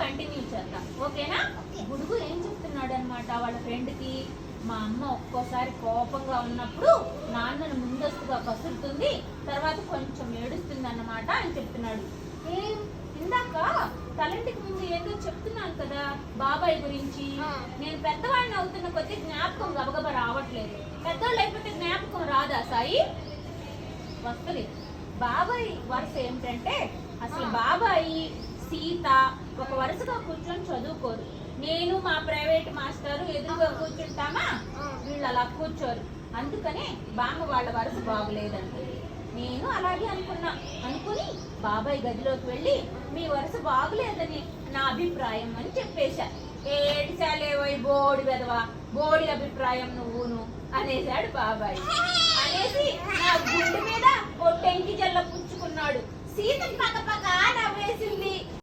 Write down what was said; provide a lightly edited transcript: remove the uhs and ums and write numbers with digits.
Continue చేద్దాం, ఓకేనా? గుడుగు ఏం చెప్తున్నాడు అనమాట వాళ్ళ ఫ్రెండ్ కి, మా అమ్మ ఒక్కోసారి కోపంగా ఉన్నప్పుడు నాన్నను ముందస్తుగా కసురుతుంది, తర్వాత కొంచెం ఏడుస్తుంది అన్నమాట అని చెప్తున్నాడు. ఏం ఇందాక తలంటికి ముందు ఏదో చెప్తున్నాను కదా బాబాయ్ గురించి, నేను పెద్దవాడిని అవుతున్న కొద్ది జ్ఞాపకం గబగబా రావట్లేదు. పెద్దవాళ్ళు అయిపోతే జ్ఞాపకం రాదా సాయి? వస్తుంది. బాబాయ్ వరుస ఏమిటంటే, అసలు బాబాయి సీత ఒక వరుసగా కూర్చొని చదువుకోరు. నేను మా ప్రైవేట్ మాస్టరు ఎదురుగా కూర్చుంటామా, వీళ్ళు అలా కూర్చోరు. అందుకనే బామ్మ వాళ్ళ వరుస బాగులేదంటుంది. నేను అలాగే అనుకుని బాబాయ్ గదిలోకి వెళ్ళి మీ వరుస బాగులేదని నా అభిప్రాయం అని చెప్పేశా. ఏడిశాలేవోయ్ బోడి వెదవా, బోడి అభిప్రాయం నువ్వును అనేశాడు బాబాయ్. అనేసి నా గుండె మీద ఓ టెంకి జల్ల పుచ్చుకున్నాడు. సీత పక్క పక్క నవ్వేసింది.